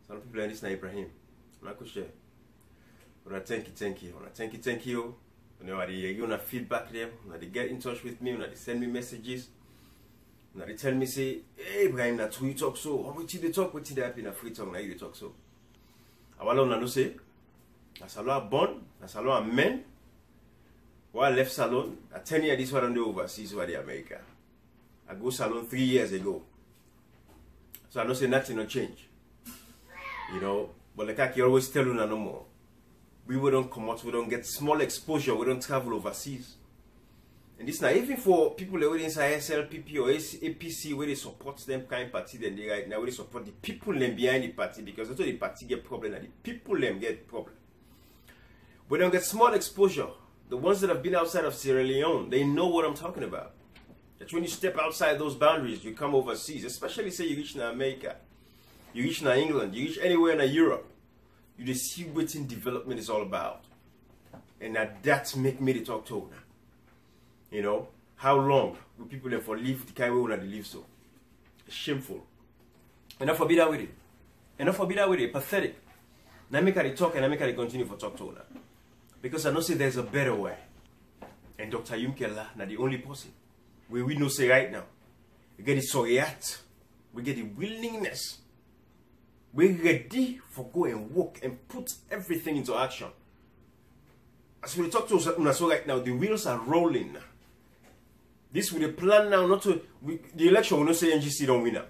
Some people are listening to Ibrahim. I'm not sure. But thank you. You know, they give feedback there. They get in touch with me. They send me messages. They tell me, say, hey, Ibrahim, that's who you talk so. What did they talk? What did they happen in a free talk? Now you talk so. I want to say, that's a lot of born. That's a lot of men. While I left Salon, at 10 years, this was on the overseas, where the America. I go Salon 3 years ago. So I don't say nothing will change. You know, but like I always tell you no more. We don't come out, we don't get small exposure, we don't travel overseas. And this now, even for people that are inside SLPP or APC, where they support them kind of party, then they right now, where they support the people them behind the party, because that's why the party get problem, and the people them get problem. We don't get small exposure. The ones that have been outside of Sierra Leone, they know what I'm talking about. That's when you step outside those boundaries, you come overseas, especially say you reach now America, you reach now England, you reach anywhere in Europe, you just see what in development is all about. And that make me the talk to now. You know, how long will people then for live the kind of way they live so? It's shameful. Enough for be that with it. Enough for be that with it. Pathetic. Now make her talk and I make her continue for talk to now. Because I know say there's a better way. And Dr. Yumkela, not the only person. We know say right now. We get the soriat. We get the willingness. We're ready for go and work and put everything into action. As we talk to us right now, the wheels are rolling. This with the plan now, not to the election will not say NGC don't win now.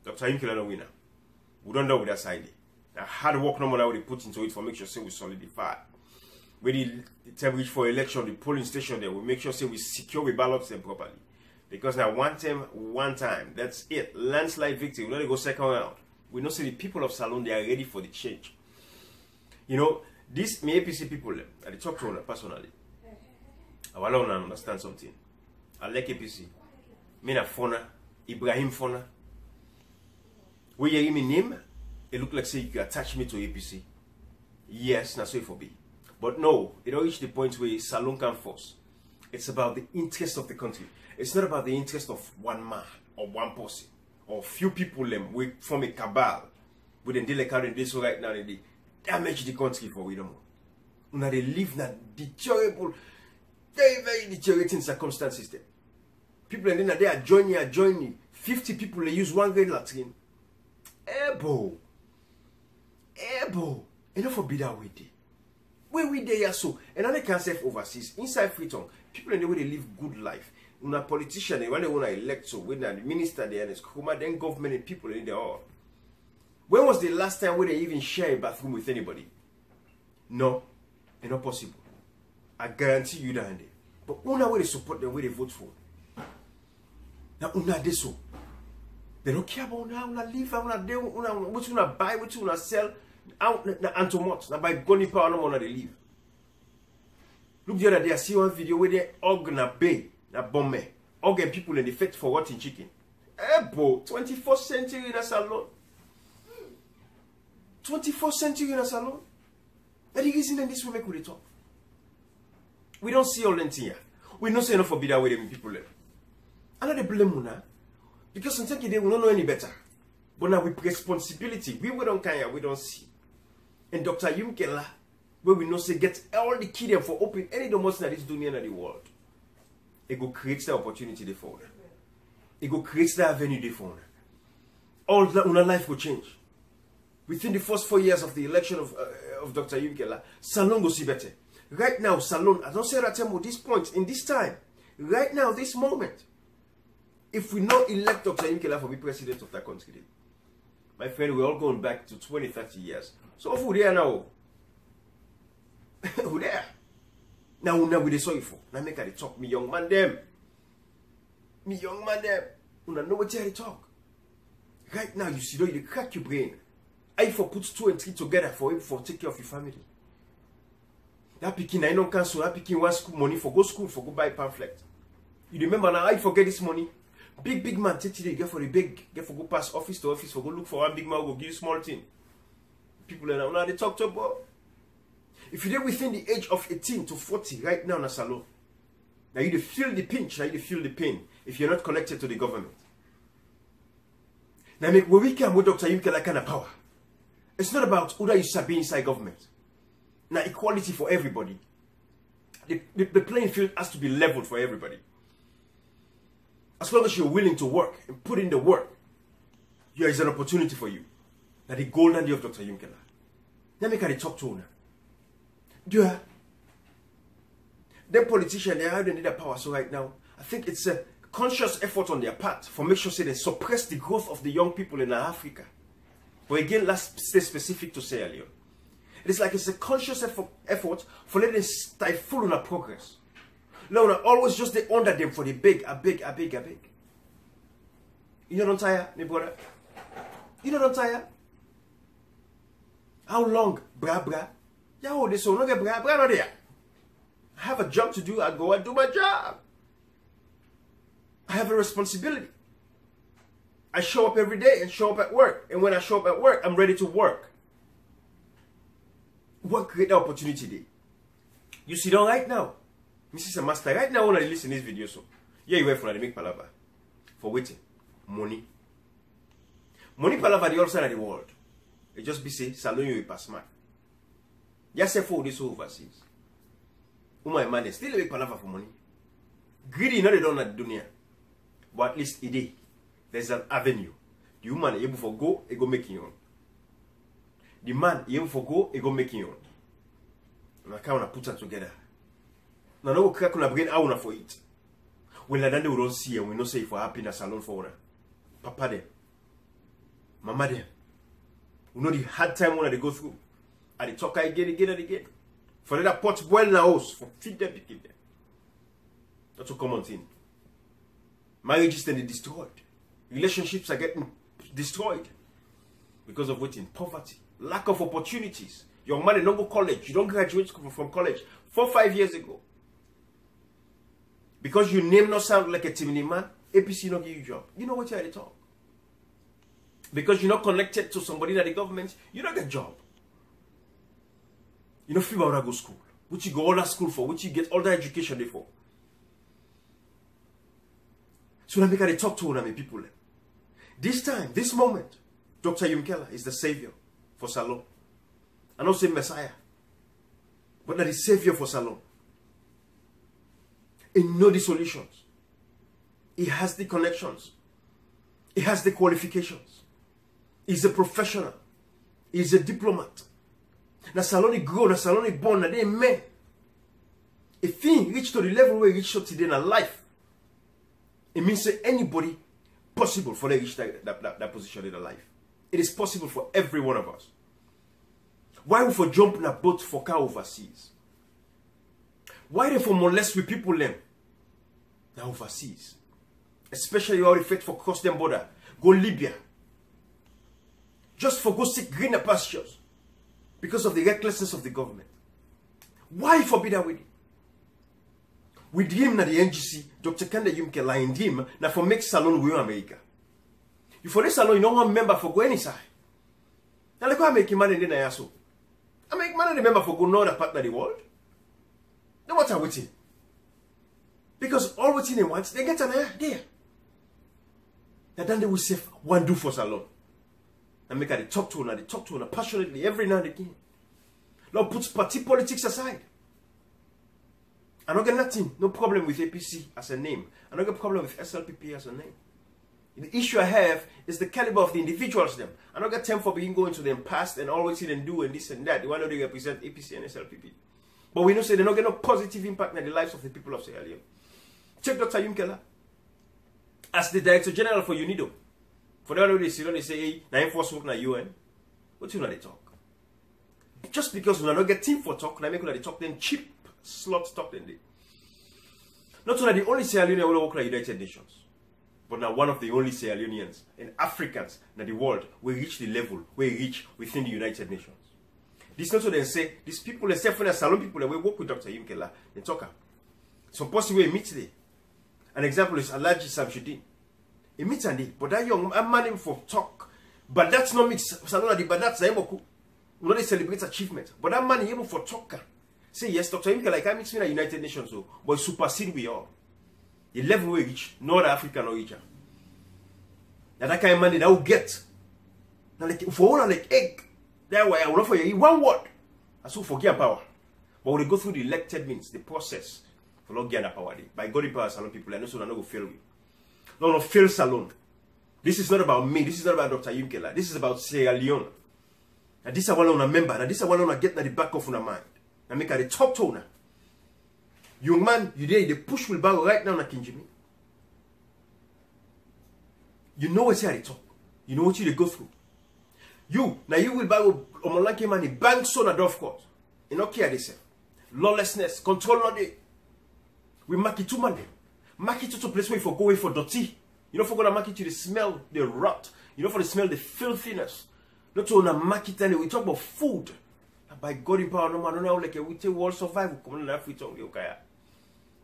Dr. Yumkela don't win now. We don't know with that side. Now hard work no more that we put into it for make sure say we solidify. When the time reach for election, the polling station there, we make sure say we secure the ballots them properly. Because now one time, that's it. Landslide victory. We don't go second round. We know say the people of Salon, they are ready for the change. You know, this me APC people, I talk to them personally. I want to understand something. I like APC. Me na Fona, Ibrahim Fona. When you hear me name, it look like say you attach me to APC. Yes, that's so it for be. But no, it don't reach the point where Salon can force. It's about the interest of the country. It's not about the interest of one man or one person or few people them we form a cabal. We then deal like how they do so right now they damage the country for we don't know. Now they live in a deteriorable, very deteriorating circumstances there. People and then they are joining. 50 people they use one grade latrine. Ebo. Enough for be that way there. Where we there so, and they can serve overseas, inside Freetown, people in the way they live good life. Una politician, when they want to elect so, when the minister there and his kuma, then government and people in there all. When was the last time where they even share a bathroom with anybody? No, it's not possible. I guarantee you that. But una way they support them, where they vote for. Now una de so. They don't care about una live, what you buy, what you sell. And too much. Now by gunny power no more they leave. Look the other day I see one video where they hug na bay na bomb. Hug people in the fete for what in chicken. Bro, 21st century in a salon. 21st century in a salon. That the reason this will make we talk. We don't see all that here. We don't say enough for be that way them people live. I know they blame una. Because sometimes they will not know any better. But now with responsibility, we don't care, we don't see. And Dr. Yumkela, where we know say get all the key them for open any domus in this dunya in the world. It go create the opportunity they for. It go create the avenue they for. All that una life will change. Within the first 4 years of the election of Dr. Yumkela, Salon go see better. Right now, Salon, I don't say that at this point, in this time, right now, this moment, if we not elect Dr. Yumkela for be president of that country, my friend, we're all going back to 20, 30 years. So who there now? Who there? Now we dey sorry for. Now make her talk. Me young man them. Una know what they talk. Right now you see though you crack your brain. I for put 2 and 3 together for take care of your family. That picking I don't cancel. That picking one school money for go buy pamphlet. You remember now I forget this money. Big man take today get for the big get for go pass office to office for go look for one big man go give you small thing. People are now they talk to about. If you're within the age of 18 to 40 right now in a salon, now you feel the pinch, now you feel the pain if you're not connected to the government. Now make where we can with Dr. Yumkela kind of power. It's not about who you should be inside government. Now, equality for everybody. The playing field has to be leveled for everybody. As long as you're willing to work and put in the work, there is an opportunity for you. Now, the golden day of Dr. Yumkela. Let me kind of talk to her. Do you? Them politicians, they have the power. So right now, I think it's a conscious effort on their part for make sure they suppress the growth of the young people in Africa. But again, let's stay specific to Sierra Leone. It's like it's a conscious effort for letting stifle on our progress. No, always just they under them for the big, a big. You don't tire, my brother? You don't tire? How long? Bra. Yeah, this so long, bra not there. I have a job to do, I go and do my job. I have a responsibility. I show up every day and show up at work. And when I show up at work, I'm ready to work. What great opportunity there. You sit down right now. Mrs. Master, right now when I listen to this video, so yeah, you wait for the make palava. For waiting. Money. Money palava the other side of the world. It just be say, salon you pass smart. Yes, say for this overseas. My man, they still make palava for money. Greedy, no, they don't at dunya. But at least it is. There's an avenue. The woman able for go, it go making you. The man able for go, it go making you. And I can't put that together. Now no crack on a brain hour for it. When I don't don't see and we no say for happiness alone for her. Papa them. Mama them. We know the hard time when they go through. And they talk again. For that pot boil in the house, for feed them, to keep them. That's a common thing. Marriages then destroyed. Relationships are getting destroyed. Because of waiting, poverty, lack of opportunities. Your man don't go college, you don't graduate from college 4 or 5 years ago. Because your name not sound like a Timini man, APC not give you a job. You know what you're at the talk. Because you're not connected to somebody in the government, you don't get a job. You know, feel about go school. Which you go all that school for, which you get all that education there for. So let me kind of talk to my people. This time, this moment, Dr. Yumkela is the savior for Salone. I don't say Messiah, but that is savior for Salone. He knows the solutions. He has the connections. He has the qualifications. He's a professional. He's a diplomat. Na Salone grow, na Salone born, na they men. If he reach to the level where he reached to today in life, it means that anybody possible for them to reach that position in their life. It is possible for every one of us. Why we for jump in a boat for car overseas? Why they for molest with people them? Now overseas. Especially how they fight for cross them border. Go Libya. Just for go seek greener pastures. Because of the recklessness of the government. Why forbid that with him? With him na the NGC, Dr. Kanda Yumkela and him na for make Salone with America. You for this Salone, you don't want member for go any side. Now like I make money in the so. I make money the member for go no other part of the world. Then what are waiting? Because all waiting they want, they get an idea. And then they will say, one do for Salone. And make they talk to her passionately every now and again. Lord puts party politics aside. I don't get nothing, no problem with APC as a name. I don't get problem with SLPP as a name. The issue I have is the caliber of the individuals them. I don't get time for being going to them past and always see them do and this and that. They want to represent APC and SLPP. But we know say they don't get no positive impact on the lives of the people of Sierra Leone. Check Dr. Yumkela as the Director General for UNIDO. For the other they say, hey, na enforcement na UN. What you know they talk? Just because we don't get team for talk, na make they talk then cheap slot talk then they. Not only the only Sierra Leonean will work in the United Nations, but now one of the only Sierra Leoneans and Africans in the world will reach the level we reach within the United Nations. This not so they say these people, except for the Salone people that will work with Dr. Yumkela and talk. Some possible meet today. An example is Alhaji Samshuddin. He meets Andy, but that young man him for talk. But that's not mix Salone, but that's Zaimoku. We not celebrate achievement. But that man able for talk. Say yes, Dr. Yumkela, like I mix me in the United Nations, so but supersede we all. The level we reach, no other African or region. Now that kind of money that will get. Now like for all like egg. That way, I will not for you one word. I still forget power. But when they go through the elected means, the process, for not getting power. By God in power, salon people, I know so I know go fail with. No, fail salon. This is not about me. This is not about Dr. Yimkela. This is about Sierra Leone. And this is what I want to remember. And this is what I want to get at the back of your mind. And make at the top tone. Young man, you there, the push will bow right now, Nakinjimi. You know what's here at the top. You know what you go through. Now you will buy Omolanke money, bank so na golf course. You know care this. Lawlessness, control not day. We mark it to Monday. Mark it to a place where you go away for dirty. You know for gonna mark it to the smell, the rot. You know for the smell, the filthiness. Not to on mark it and we talk about food. And by God in power, no man, no like we take world survival. Come on, that we talk okay.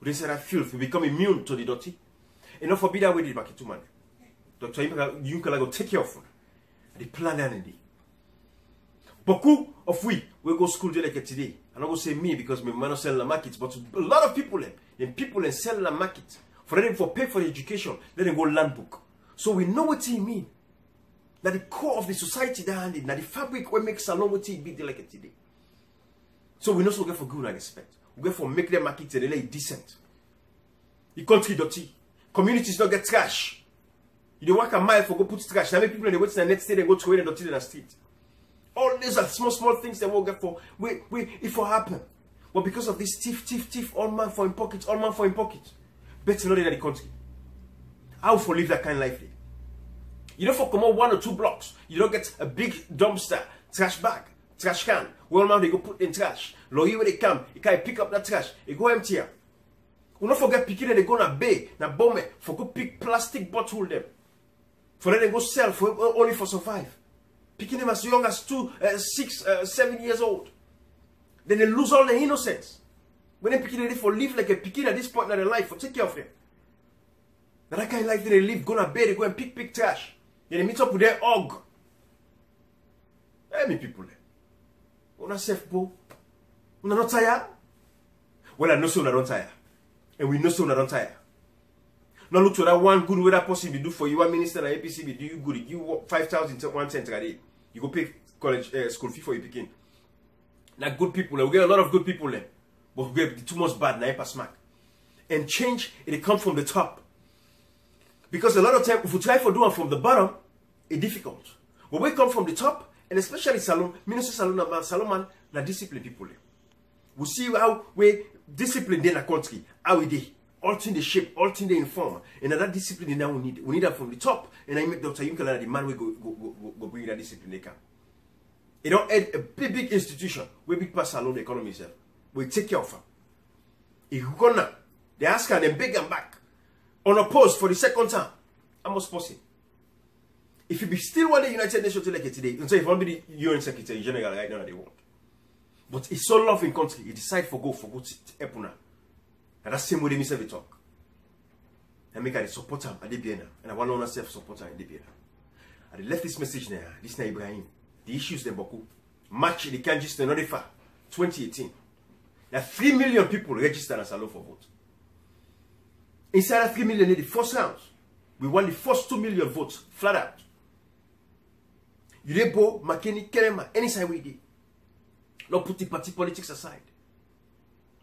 We say that filth, we become immune to the dirty. Enough for be that way the mark it to Monday. Dr. You can go take care of the plan and the beaucoup of we go school like today. I'm not going to say me because my man sell the market, but a lot of people sell the market. For them for pay for the education, let them go land book. So we know what he mean. That the core of the society that that the fabric what makes salon what he be like today. So we know so get for good and respect. We get for make them market and they lay decent. The country dirty. Communities don't get trash. You don't work a mile for go put trash. Now many people in the west and next day they go to where they dirty in the street. All these are small things they won't get for. Wait, if it happen. But because of this thief, all man for in pockets, all man for in pockets. Better not in the country. How for live that kind of life? You don't for come out 1 or 2 blocks. You don't get a big dumpster, trash bag, trash can. Well now they go put in trash. Lawyer where they come, you can pick up that trash. You go empty here. We don't forget picking and they go na bay, na bomb, for go pick plastic bottle them. For them they go sell for only for survive. Picking them as young as 2, 6, 7 years old. Then they lose all their innocence. When they picking them for live like a picking at this point in their life, for take care of them. Now that kind of life they live, go to bed, they go and pick trash. Then they meet up with their hog. Hey, me people. Una safe po. Una not tired? Well, I know so una don't tire. And we know so una don't tire. Now look to that one good way that person be do for you. One minister and APC be do you good. You 5,000 to 1 cent a day. You go pay college school fee for your picking. Now good people, we get a lot of good people there. But we get too much bad, now smack. And change, it comes from the top. Because a lot of time, if we try for doing from the bottom, it's difficult. When we come from the top, and especially Salon, Minister Salon, Salomon, na discipline people. We see how we discipline in the country, how we did. All things they shape, all things they inform. And that discipline now we need. We need that from the top. And I make Dr. Yimkela the man we go bring that discipline they can. You don't add a big institution where big pass along the economy itself. We take care of them. If you go now, they ask her and beg them back. Unopposed for the second time. I must pause it. If you be still want the United Nations to like it today, you say if you want to be the UN Secretary General right now, they won't. But it's so loving country, you decide for go to Epuna. And that's the same way they miss talk. And make a supporter at the BNA. And I want to self supporter at the BNA. I left this message there. This is Ibrahim. The issues they boku. Match the can just another far. 2018. There are 3 million people registered as a law for vote. Inside of 3 million in the first round, we won the first 2 million votes flat out. Yurebo, Makeni, Kerema, any side we did. Not put the party politics aside.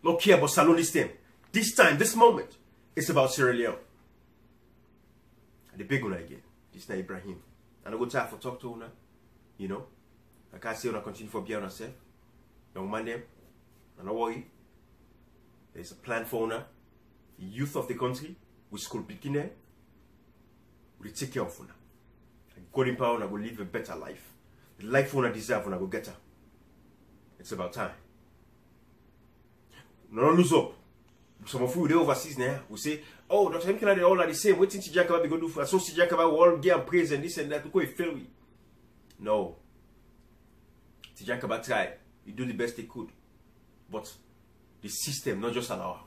Not care about Salon this time. This time, this moment, it's about Sierra Leone. And the big one again. This is Ibrahim. And I go time for talk to her. You know. I can't say I continue for being herself. Young man them. And I worry. There's a plan for her. The youth of the country. We school picking there. We take care of her. And God in power and I will live a better life. The life we deserve and I will get her. It's about time. No lose up. Some of you they overseas now we say, oh, Dr. Yimkela, they all are the same. What did Jakaba be going to do for? So Jakaba will all get and praise and this and that. Because it fail we. No. Jakaba tried. He do the best he could. But the system not just allow.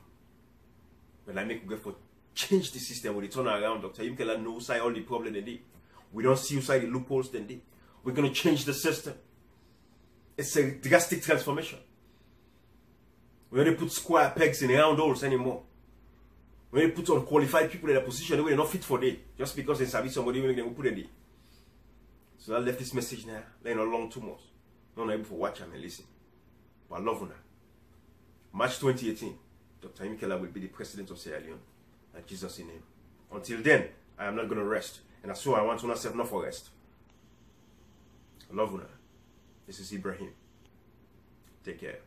When I make we go for change the system when they turn around. Dr. Yimkela knows side all the problem they did. We don't see inside the loopholes they did. We're gonna change the system. It's a drastic transformation. We don't put square pegs in round holes anymore. We don't put unqualified people in a position where they're not fit for day. Just because they service somebody, they will put in there. So I left this message now. They're not long too much. not able to watch and listen. But I love una. March 2018, Dr. Yemi Kela will be the president of Sierra Leone. In Jesus' name. Until then, I am not going to rest. And that's why I want una self not for rest. I love una. This is Ibrahim. Take care.